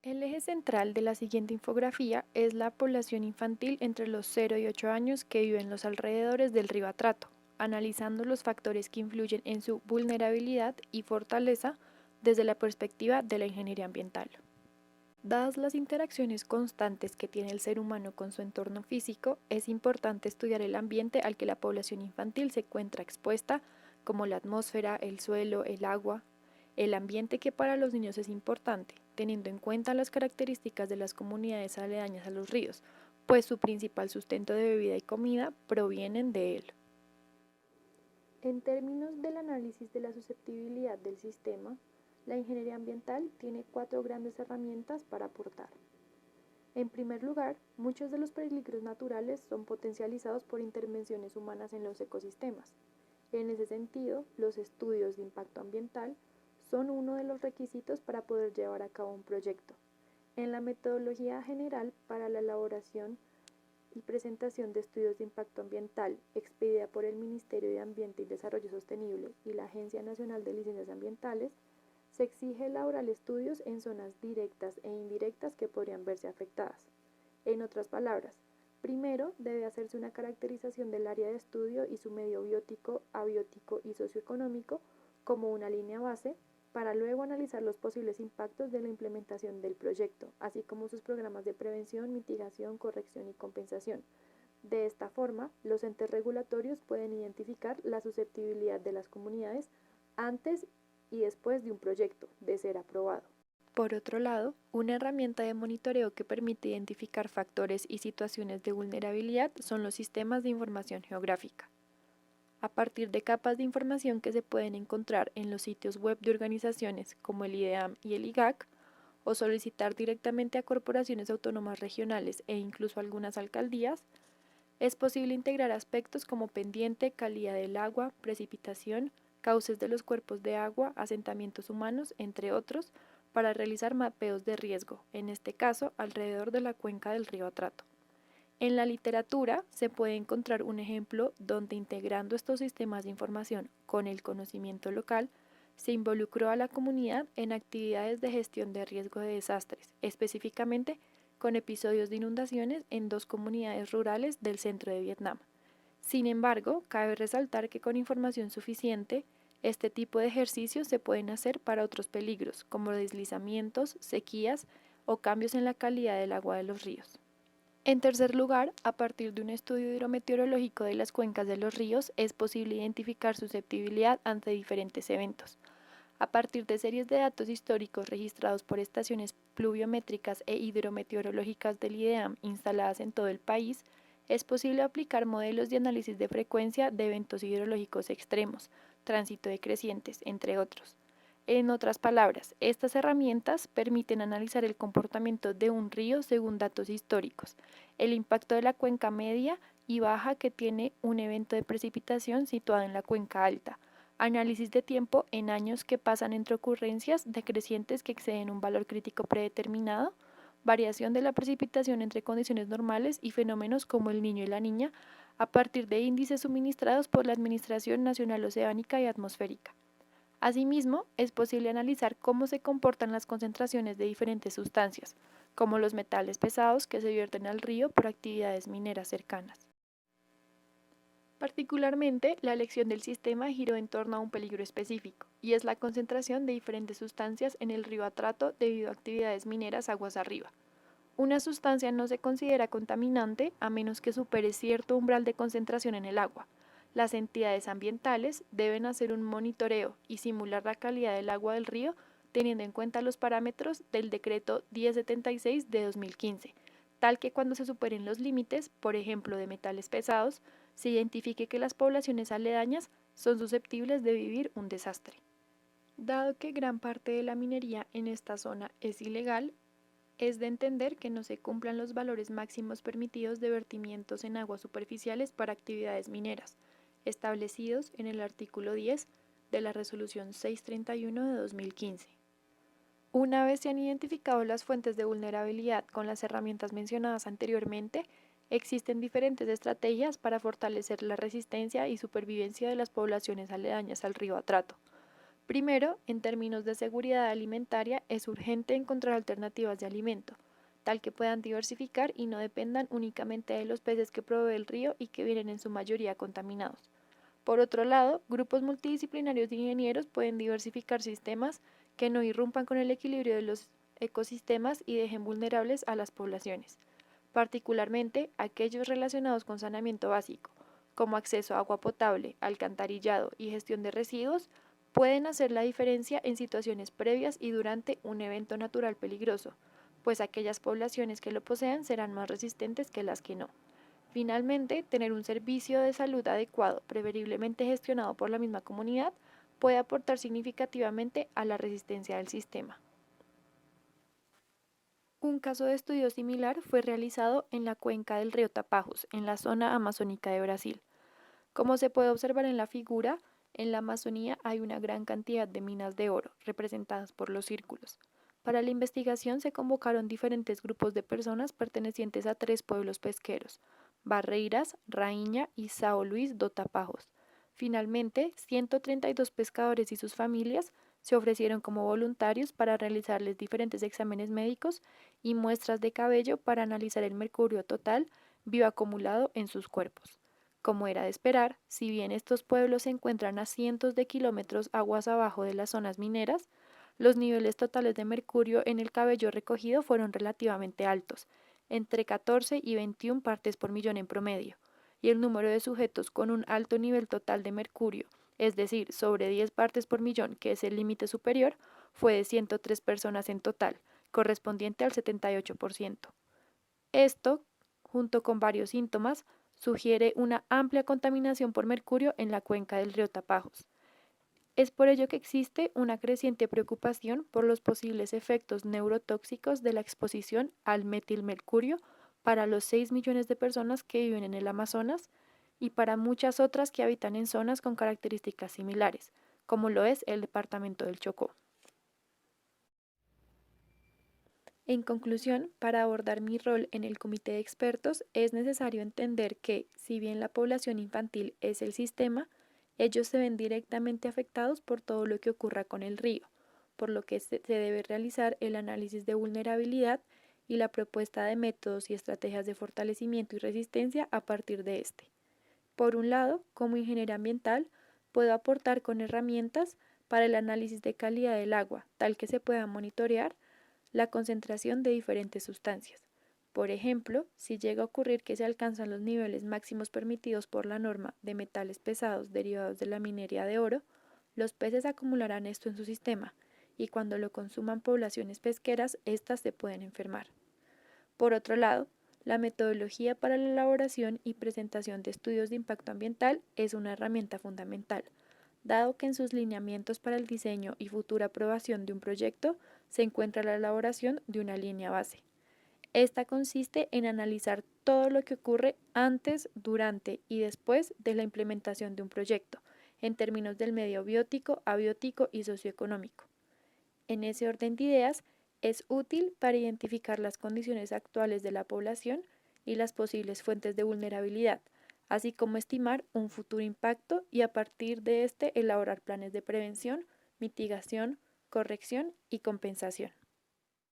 El eje central de la siguiente infografía es la población infantil entre los 0 y 8 años que vive en los alrededores del río Atrato, analizando los factores que influyen en su vulnerabilidad y fortaleza desde la perspectiva de la ingeniería ambiental. Dadas las interacciones constantes que tiene el ser humano con su entorno físico, es importante estudiar el ambiente al que la población infantil se encuentra expuesta, como la atmósfera, el suelo, el agua, el ambiente que para los niños es importante, teniendo en cuenta las características de las comunidades aledañas a los ríos, pues su principal sustento de bebida y comida provienen de él. En términos del análisis de la susceptibilidad del sistema, la ingeniería ambiental tiene cuatro grandes herramientas para aportar. En primer lugar, muchos de los peligros naturales son potencializados por intervenciones humanas en los ecosistemas. En ese sentido, los estudios de impacto ambiental son uno de los requisitos para poder llevar a cabo un proyecto. En la metodología general para la elaboración y presentación de estudios de impacto ambiental expedida por el Ministerio de Ambiente y Desarrollo Sostenible y la Agencia Nacional de Licencias Ambientales, se exige elaborar estudios en zonas directas e indirectas que podrían verse afectadas. En otras palabras, primero debe hacerse una caracterización del área de estudio y su medio biótico, abiótico y socioeconómico como una línea base, para luego analizar los posibles impactos de la implementación del proyecto, así como sus programas de prevención, mitigación, corrección y compensación. De esta forma, los entes regulatorios pueden identificar la susceptibilidad de las comunidades antes y después de un proyecto de ser aprobado. Por otro lado, una herramienta de monitoreo que permite identificar factores y situaciones de vulnerabilidad son los sistemas de información geográfica. A partir de capas de información que se pueden encontrar en los sitios web de organizaciones como el IDEAM y el IGAC, o solicitar directamente a corporaciones autónomas regionales e incluso algunas alcaldías, es posible integrar aspectos como pendiente, calidad del agua, precipitación, cauces de los cuerpos de agua, asentamientos humanos, entre otros, para realizar mapeos de riesgo, en este caso alrededor de la cuenca del río Atrato. En la literatura se puede encontrar un ejemplo donde integrando estos sistemas de información con el conocimiento local, se involucró a la comunidad en actividades de gestión de riesgo de desastres, específicamente con episodios de inundaciones en dos comunidades rurales del centro de Vietnam. Sin embargo, cabe resaltar que con información suficiente, este tipo de ejercicios se pueden hacer para otros peligros, como deslizamientos, sequías o cambios en la calidad del agua de los ríos. En tercer lugar, a partir de un estudio hidrometeorológico de las cuencas de los ríos, es posible identificar susceptibilidad ante diferentes eventos. A partir de series de datos históricos registrados por estaciones pluviométricas e hidrometeorológicas del IDEAM instaladas en todo el país, es posible aplicar modelos de análisis de frecuencia de eventos hidrológicos extremos, tránsito de crecientes, entre otros. En otras palabras, estas herramientas permiten analizar el comportamiento de un río según datos históricos, el impacto de la cuenca media y baja que tiene un evento de precipitación situado en la cuenca alta, análisis de tiempo en años que pasan entre ocurrencias decrecientes que exceden un valor crítico predeterminado, variación de la precipitación entre condiciones normales y fenómenos como el niño y la niña, a partir de índices suministrados por la Administración Nacional Oceánica y Atmosférica. Asimismo, es posible analizar cómo se comportan las concentraciones de diferentes sustancias, como los metales pesados que se vierten al río por actividades mineras cercanas. Particularmente, la elección del sistema giró en torno a un peligro específico, y es la concentración de diferentes sustancias en el río Atrato debido a actividades mineras aguas arriba. Una sustancia no se considera contaminante a menos que supere cierto umbral de concentración en el agua. Las entidades ambientales deben hacer un monitoreo y simular la calidad del agua del río teniendo en cuenta los parámetros del decreto 1076 de 2015, tal que cuando se superen los límites, por ejemplo de metales pesados, se identifique que las poblaciones aledañas son susceptibles de vivir un desastre. Dado que gran parte de la minería en esta zona es ilegal, es de entender que no se cumplan los valores máximos permitidos de vertimientos en aguas superficiales para actividades mineras, establecidos en el artículo 10 de la Resolución 631 de 2015. Una vez se han identificado las fuentes de vulnerabilidad con las herramientas mencionadas anteriormente, existen diferentes estrategias para fortalecer la resistencia y supervivencia de las poblaciones aledañas al río Atrato. Primero, en términos de seguridad alimentaria, es urgente encontrar alternativas de alimento, tal que puedan diversificar y no dependan únicamente de los peces que provee el río y que vienen en su mayoría contaminados. Por otro lado, grupos multidisciplinarios de ingenieros pueden diversificar sistemas que no irrumpan con el equilibrio de los ecosistemas y dejen vulnerables a las poblaciones, particularmente aquellos relacionados con saneamiento básico, como acceso a agua potable, alcantarillado y gestión de residuos, pueden hacer la diferencia en situaciones previas y durante un evento natural peligroso, pues aquellas poblaciones que lo posean serán más resistentes que las que no. Finalmente, tener un servicio de salud adecuado, preferiblemente gestionado por la misma comunidad, puede aportar significativamente a la resistencia del sistema. Un caso de estudio similar fue realizado en la cuenca del río Tapajos, en la zona amazónica de Brasil. Como se puede observar en la figura, en la Amazonía hay una gran cantidad de minas de oro, representadas por los círculos. Para la investigación se convocaron diferentes grupos de personas pertenecientes a tres pueblos pesqueros: Barreiras, Rainha y Sao Luís do Tapajos. Finalmente, 132 pescadores y sus familias se ofrecieron como voluntarios para realizarles diferentes exámenes médicos y muestras de cabello para analizar el mercurio total bioacumulado en sus cuerpos. Como era de esperar, si bien estos pueblos se encuentran a cientos de kilómetros aguas abajo de las zonas mineras, los niveles totales de mercurio en el cabello recogido fueron relativamente altos, entre 14 y 21 partes por millón en promedio, y el número de sujetos con un alto nivel total de mercurio, es decir, sobre 10 partes por millón, que es el límite superior, fue de 103 personas en total, correspondiente al 78%. Esto, junto con varios síntomas, sugiere una amplia contaminación por mercurio en la cuenca del río Tapajos. Es por ello que existe una creciente preocupación por los posibles efectos neurotóxicos de la exposición al metilmercurio para los 6 millones de personas que viven en el Amazonas y para muchas otras que habitan en zonas con características similares, como lo es el departamento del Chocó. En conclusión, para abordar mi rol en el comité de expertos, es necesario entender que, si bien la población infantil es el sistema, ellos se ven directamente afectados por todo lo que ocurra con el río, por lo que se debe realizar el análisis de vulnerabilidad y la propuesta de métodos y estrategias de fortalecimiento y resistencia a partir de este. Por un lado, como ingeniero ambiental, puedo aportar con herramientas para el análisis de calidad del agua, tal que se pueda monitorear la concentración de diferentes sustancias. Por ejemplo, si llega a ocurrir que se alcanzan los niveles máximos permitidos por la norma de metales pesados derivados de la minería de oro, los peces acumularán esto en su sistema y cuando lo consuman poblaciones pesqueras, éstas se pueden enfermar. Por otro lado, la metodología para la elaboración y presentación de estudios de impacto ambiental es una herramienta fundamental, dado que en sus lineamientos para el diseño y futura aprobación de un proyecto se encuentra la elaboración de una línea base. Esta consiste en analizar todo lo que ocurre antes, durante y después de la implementación de un proyecto, en términos del medio biótico, abiótico y socioeconómico. En ese orden de ideas, es útil para identificar las condiciones actuales de la población y las posibles fuentes de vulnerabilidad, así como estimar un futuro impacto y a partir de este elaborar planes de prevención, mitigación, corrección y compensación.